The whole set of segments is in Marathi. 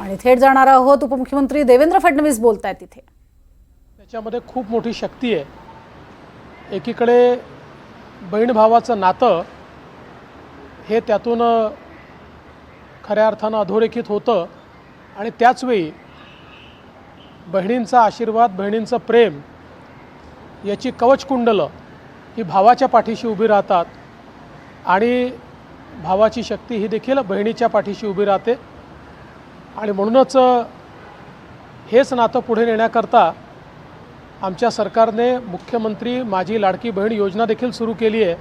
आणि थेट जाणार आहोत. उपमुख्यमंत्री देवेंद्र फडणवीस बोलतायत तिथे. त्याच्यामध्ये खूप मोठी शक्ती आहे. एकीकडे बहीण भावाचं नातं हे त्यातून खऱ्या अर्थानं अधोरेखित होतं आणि त्याचवेळी बहिणींचा आशीर्वाद, बहिणींचं प्रेम याची कवचकुंडलं ही भावाच्या पाठीशी उभी राहतात आणि भावाची शक्ती ही देखील बहिणीच्या पाठीशी उभी राहते. आणि म्हणूनच हेच नातं पुढे नेण्याकरता आमच्या सरकारने मुख्यमंत्री माझी लाडकी बहीण योजना देखील सुरू केली आहे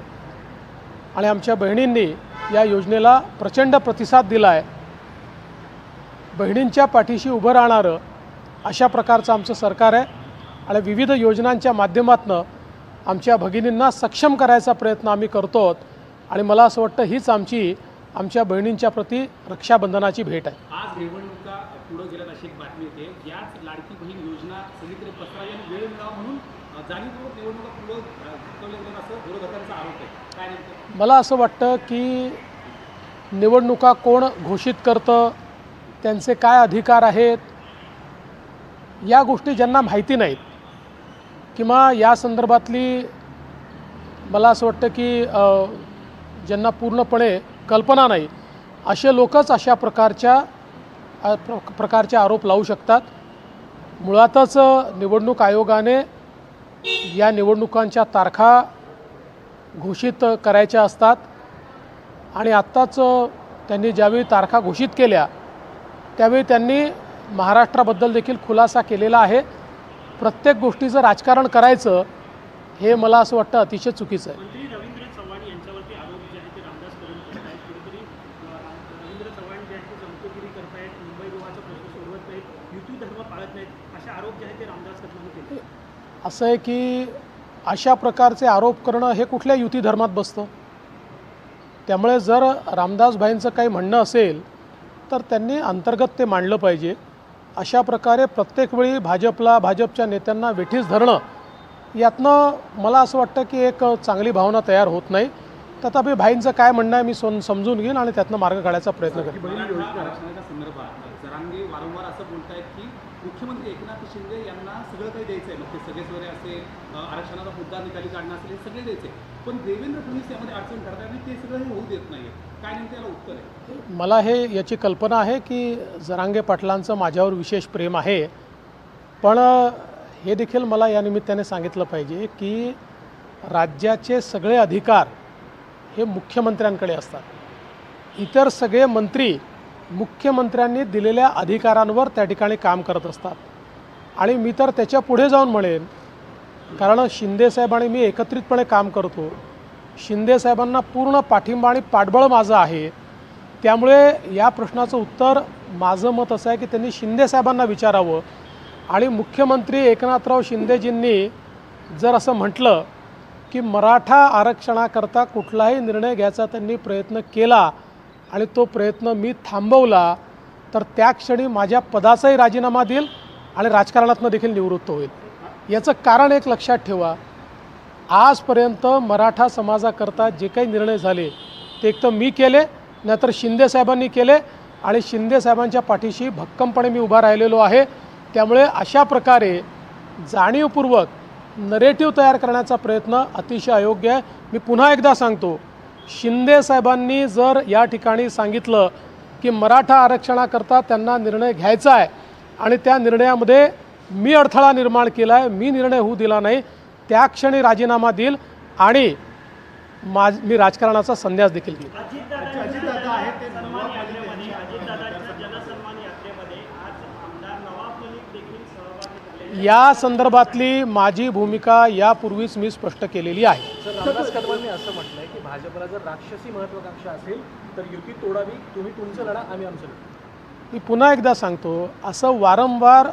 आणि आमच्या बहिणींनी या योजनेला प्रचंड प्रतिसाद दिला आहे. बहिणींच्या पाठीशी उभं राहणारं अशा प्रकारचं आमचं सरकार आहे आणि विविध योजनांच्या माध्यमातून आमच्या भगिनींना सक्षम करायचा प्रयत्न आम्ही करतो आहोत. आणि मला असं वाटतं हीच आमच्या बहिणींच्या प्रती रक्षाबंधनाची भेट आहे. आज निवडणुका पुढे गेल्यात अशी एक बातमी येते. याच लाडकी बहीण योजना सगळीकडे पसरावी आणि वेळ मिळावा म्हणून जाणीवपूर्वक निवडणुका पुढे ढकलल्या गेल्यात असं विरोधकांचा आरोप आहे. काय नेमकं? मला असं वाटतं की निवडणुका कोण घोषित करतं, त्यांचे काय अधिकार आहेत, या गोष्टी ज्यांना माहिती नाहीत किंवा या संदर्भातली मला असं वाटतं की ज्यांना पूर्णपणे कल्पना नाही असे लोकच अशा प्रकारचे आरोप लावू शकतात. मुळातच निवडणूक आयोगाने या निवडणुकांच्या तारखा घोषित करायच्या असतात आणि आत्ताच त्यांनी ज्यावेळी तारखा घोषित केल्या त्यावेळी त्यांनी महाराष्ट्राबद्दल देखील खुलासा केलेला आहे. प्रत्येक गोष्टीचं राजकारण करायचं हे मला असं वाटतं अतिशय चुकीचं आहे. मंत्री रवींद्र चव्हाण यांच्यावरती आरोप जे आहेत ते रामदास कदम करतायत. कुठेतरी रवींद्र चव्हाण जे आहेत ते चमकोगिरी करतायत, मुंबई गोवाचा प्रश्न सोडवत नाहीत, युती धर्म पाळत नाहीत, असे आरोप जे आहेत ते रामदास कदमांनी केले. असं आहे की अशा प्रकारचे आरोप करणं हे कुठल्या युती धर्मात बसतं. त्यामुळे जर रामदासभाईंचं काही म्हणणं असेल तर त्यांनी अंतर्गत ते मांडलं पाहिजे. अशा प्रकारे प्रत्येक वेळी भाजपच्या नेत्यांना वेठीस धरणं यातनं मला असं वाटतं की एक चांगली भावना तयार होत नाही. तथापि भाईंचं काय म्हणणं आहे मी समजून घेईन आणि त्यातनं मार्ग काढायचा प्रयत्न करेन. आरक्षणाच्या संदर्भात जरांगे वारंवार असं बोलतायत की मुख्यमंत्री एकनाथ शिंदे यांना सगळं काही द्यायचं आहे. मग ते सगळेश्वरे असेल, आरक्षणाचा मुद्दा निकाली काढणं असेल, हे सगळे द्यायचे. पण देवेंद्र फडणवीस यामध्ये अडचण करतात आणि ते सगळं हे होऊ देत नाही. काय नेमकं याला उत्तर आहे? मला याची कल्पना आहे की जरांगे पाटलांचं माझ्यावर विशेष प्रेम आहे. पण हे देखील मला या निमित्ताने सांगितलं पाहिजे की राज्याचे सगळे अधिकार हे मुख्यमंत्र्यांकडे असतात. इतर सगळे मंत्री मुख्यमंत्र्यांनी दिलेल्या अधिकारांवर त्या ठिकाणी काम करत असतात. आणि मी तर त्याच्या पुढे जाऊन म्हणेन, कारण शिंदेसाहेब आणि मी एकत्रितपणे काम करतो. शिंदेसाहेबांना पूर्ण पाठिंबा आणि पाठबळ माझं आहे. त्यामुळे या प्रश्नाचं उत्तर माझं मत असं आहे की त्यांनी शिंदेसाहेबांना विचारावं. आणि मुख्यमंत्री एकनाथराव शिंदेजींनी जर असं म्हटलं की मराठा आरक्षणाकरता कुठलाही निर्णय घ्यायचा त्यांनी प्रयत्न केला आणि तो प्रयत्न मी थांबवला तर त्या क्षणी माझ्या पदाचाही राजीनामा देईल आणि राजकारणातनं देखील निवृत्त होईल. याचं कारण एक लक्षात ठेवा, आजपर्यंत मराठा समाजाकरता जे काही निर्णय झाले ते एक तर मी केले, नाहीतर शिंदेसाहेबांनी केले आणि शिंदेसाहेबांच्या पाठीशी भक्कमपणे मी उभा राहिलेलो आहे. त्यामुळे अशा प्रकारे जाणीवपूर्वक नरेटिव्ह तयार करण्याचा प्रयत्न अतिशय अयोग्य आहे. मी पुन्हा एकदा सांगतो, शिंदेसाहेबांनी जर या ठिकाणी सांगितलं की मराठा आरक्षणाकरता त्यांना निर्णय घ्यायचा आहे आणि त्या निर्णयामध्ये मी अडथळा निर्माण केला आहे, मी निर्णय होऊ दिला नाही, त्या क्षणी राजीनामा देईल आणि मी राजकारणाचा संन्यास देखील देईल. या संदर्भातली माझी भूमिका यापूर्वीच मी स्पष्ट केलेली आहे. रामदास कदमांनी असं म्हटलंय की भाजपला जर राक्षसी महत्वाकांक्षा असेल तर युती तोडावी, तुम्ही तुमचं लढा, आम्ही आमचं लढा. मी पुन्हा एकदा सांगतो, असं वारंवार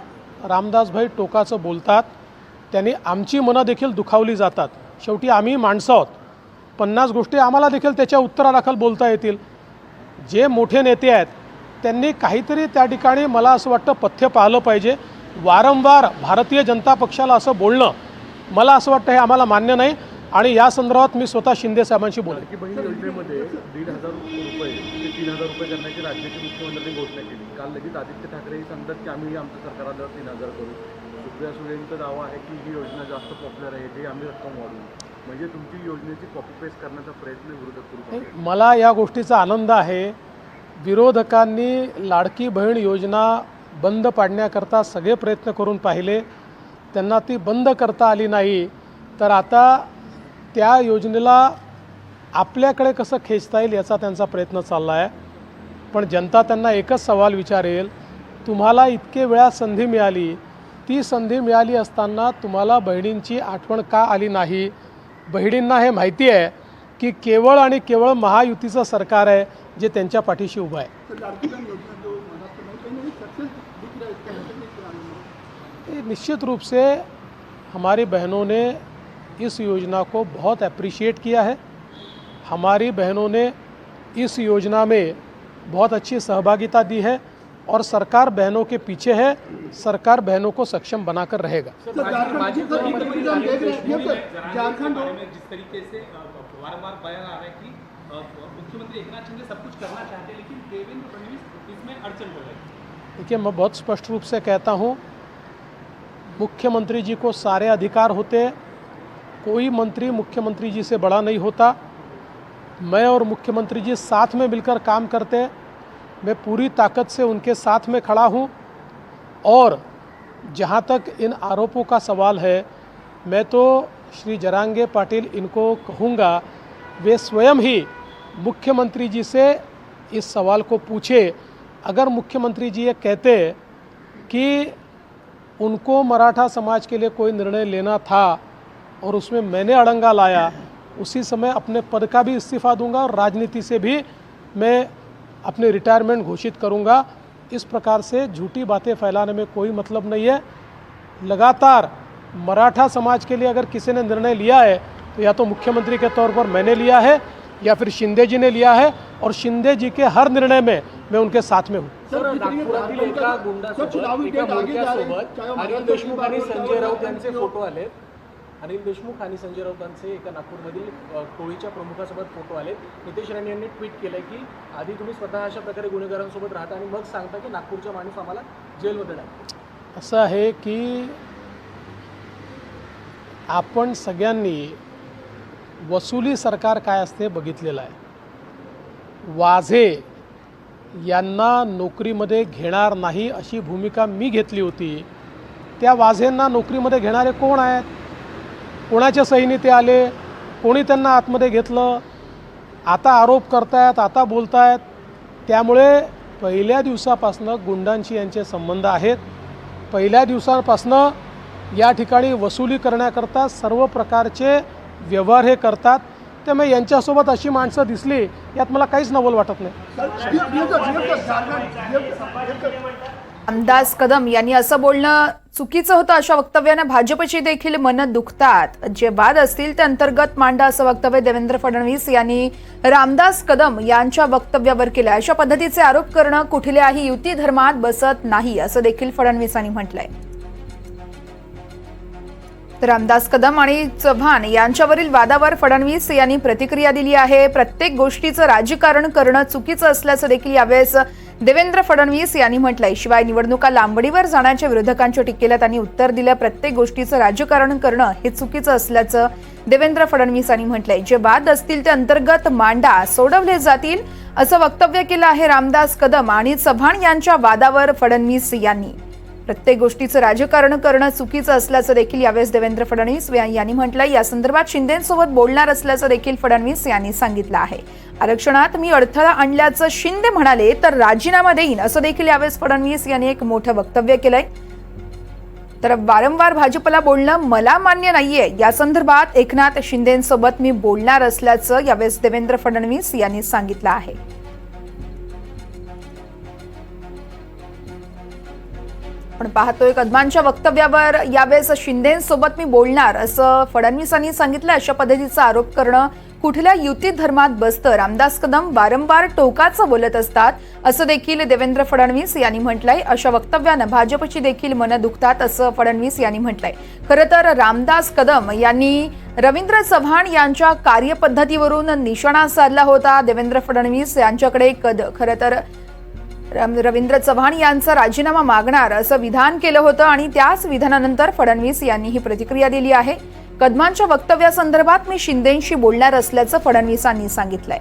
रामदासभाई टोकाचं बोलतात. त्यांनी आमची मनं देखील दुखावली जातात. शेवटी आम्ही माणसं आहोत. 50 गोष्टी आम्हाला देखील त्याच्या उत्तरादाखल बोलता येतील. जे मोठे नेते आहेत त्यांनी काहीतरी त्या ठिकाणी मला असं वाटतं पथ्य पाळलं पाहिजे. वारंवार भारतीय जनता पक्षाला असं बोलणं मला असं वाटतं हे आम्हाला मान्य नाही. आणि या संदर्भात मी स्वतः शिंदे साहेबांशी बोलेन. लाडकी बहीण योजनेमध्ये 1,500 रुपये ते 3,000 रुपये करण्याची राज्याच्या मुख्यमंत्र्यांनी घोषणा केली. काल लगेच आदित्य ठाकरे सांगतात की आम्ही आमच्या सरकारला 3,000 करू. सुप्रिया सुळेंचा दावा आहे की ही योजना जास्त पॉप्युलर आहे, हे आम्ही रक्कम वाढवू. म्हणजे तुमची योजनेची कॉपी पेस्ट करण्याचा प्रयत्न विरोधक करू शकतात. मला या गोष्टीचा आनंद आहे. विरोधकांनी लाडकी बहीण योजना बंद पाडण्याकरता सगळे प्रयत्न करून पाहिले, त्यांना ती बंद करता आली नाही. तर आता त्या योजनेला आपल्याकडे कसं खेचता येईल याचा त्यांचा प्रयत्न चालला आहे. पण जनता त्यांना एकच सवाल विचारेल, तुम्हाला इतके वेळा संधी मिळाली, ती संधी मिळाली असताना तुम्हाला बहिणींची आठवण का आली नाही? बहिणींना हे माहिती आहे की केवळ आणि केवळ महायुतीचं सरकार आहे जे त्यांच्या पाठीशी उभं आहे. निश्चित रूप से हमारी बहनों ने इस योजना को बहुत अप्रिशिएट किया है. हमारी बहनों ने इस योजना में बहुत अच्छी सहभागिता दी है और सरकार बहनों के पीछे है. सरकार बहनों को सक्षम बनाकर रहेगा. झारखंड में जिस तरीके से बार-बार बयान आ रहा है कि मुख्यमंत्री एकनाथ शिंदे सब कुछ करना चाहते हैं, लेकिन देवेंद्र फडणवीस इसमें अड़चन हो रही है. देखिए, मैं बहुत स्पष्ट रूप से कहता हूँ, मुख्यमंत्री जी को सारे अधिकार होते. कोई मंत्री मुख्यमंत्री जी से बड़ा नहीं होता. मैं और मुख्यमंत्री जी साथ में मिलकर काम करते. मैं पूरी ताकत से उनके साथ में खड़ा हूँ. और जहाँ तक इन आरोपों का सवाल है, मैं तो श्री जरांगे पाटिल इनको कहूँगा, वे स्वयं ही मुख्यमंत्री जी से इस सवाल को पूछे. अगर मुख्यमंत्री जी ये कहते कि उनको मराठा समाज के लिए कोई निर्णय लेना था और उसमें मैंने अड़ंगा लाया, उसी समय अपने पद का भी इस्तीफ़ा दूंगा और राजनीति से भी मैं अपनी रिटायरमेंट घोषित करूंगा. इस प्रकार से झूठी बातें फैलाने में कोई मतलब नहीं है. लगातार मराठा समाज के लिए अगर किसी ने निर्णय लिया है तो या तो मुख्यमंत्री के तौर पर मैंने लिया है या फिर शिंदे जी ने लिया है, और शिंदे जी के हर निर्णय में मैं उनके साथ में हूँ. नागपुरातील एका गुंडासोबत एका मुलग्यासोबत अनिल देशमुख आणि संजय राऊत यांचे फोटो आले. अनिल देशमुख आणि संजय राऊतांचे एका नागपूरमधील टोळीच्या प्रमुखासोबत फोटो आले. नितेश राणे यांनी ट्विट केलं की आधी तुम्ही स्वतः अशा प्रकारे गुन्हेगारांसोबत राहता आणि मग सांगता की नागपूरचा माणूस आम्हाला जेलमध्ये टाका. असं आहे की आपण सगळ्यांनी वसुली सरकार काय असते बघितलेलं आहे. वाझे यांना नोकरीमध्ये घेणार नाही अशी भूमिका मी घेतली होती. त्या वाझेंना नोकरीमध्ये घेणारे कोण आहेत? कोणाच्या सहीने ते आले? कोणी त्यांना आतमध्ये घेतलं? आता आरोप करतायत, आता बोलतायत. त्यामुळे पहिल्या दिवसापासून गुंडांशी यांचे संबंध आहेत. पहिल्या दिवसापासून या ठिकाणी वसुली करण्याकरता सर्व प्रकारचे व्यवहार हे करतात. त्यामुळे यांच्यासोबत अशी माणसं दिसली यात मला काहीच नवल वाटत नाही. रामदास कदम यांनी असं बोलणं चुकीचं होतं. अशा वक्तव्याने भाजपची देखील मनं दुखतात. जे वाद असतील ते अंतर्गत मांडा असं वक्तव्य देवेंद्र फडणवीस यांनी रामदास कदम यांच्या वक्तव्यावर केलं. अशा पद्धतीचे आरोप करणं कुठल्याही युती धर्मात बसत नाही असं देखील फडणवीसांनी म्हटलंय. तर रामदास कदम आणि चव्हाण यांच्यावरील वादावर फडणवीस यांनी प्रतिक्रिया दिली आहे. प्रत्येक गोष्टीचं राजकारण करणं चुकीचं असल्याचं देखील यावेळेस देवेंद्र फडणवीस यांनी म्हटलंय. शिवाय निवडणुका लांबणीवर जाण्याच्या विरोधकांच्या टीकेला त्यांनी उत्तर दिलं. प्रत्येक गोष्टीचं राजकारण करणं हे चुकीचं असल्याचं देवेंद्र फडणवीस यांनी म्हटलंय. जे वाद असतील ते अंतर्गत मांडा, सोडवले जातील असं वक्तव्य केलं आहे रामदास कदम आणि चव्हाण यांच्या वादावर फडणवीस यांनी. प्रत्येक गोष्टीचं राजकारण करणं चुकीचं असल्याचं देखील यावेळेस देवेंद्र फडणवीस यांनी म्हटलंय. या संदर्भात शिंदेंसोबत बोलणार असल्याचं देखील फडणवीस यांनी सांगितलं आहे. आरक्षणात मी अडथळा आणल्याचं शिंदे म्हणाले तर राजीनामा देईन असं देखील यावेळेस फडणवीस यांनी एक मोठं वक्तव्य केलंय. तर वारंवार भाजपला बोलणं मला मान्य नाहीये. या संदर्भात एकनाथ शिंदेंसोबत मी बोलणार असल्याचं यावेळेस देवेंद्र फडणवीस यांनी सांगितलं आहे. पण पाहतोय कदमांच्या वक्तव्यावर यावेळेस शिंदेंसोबत मी बोलणार असं फडणवीसांनी सांगितलं. अशा पद्धतीचा आरोप करणं कुठल्या युती धर्मात बसतं रामदास कदम वारंवार टोकाचं बोलत असतात असं देखील देवेंद्र फडणवीस यांनी म्हटलंय. अशा वक्तव्यानं भाजपची देखील मनं दुखतात असं फडणवीस यांनी म्हटलंय. खरं तर रामदास कदम यांनी रवींद्र चव्हाण यांच्या कार्यपद्धतीवरून निशाणा साधला होता. देवेंद्र फडणवीस यांच्याकडे खरं तर रवींद्र चव्हाण यांचा राजीनामा मागणार असं विधान केलं होतं आणि त्याच विधानानंतर फडणवीस यांनी ही प्रतिक्रिया दिली आहे. कदमांच्या वक्तव्यासंदर्भात मी शिंदेंशी बोलणार असल्याचं फडणवीसांनी सांगितलंय.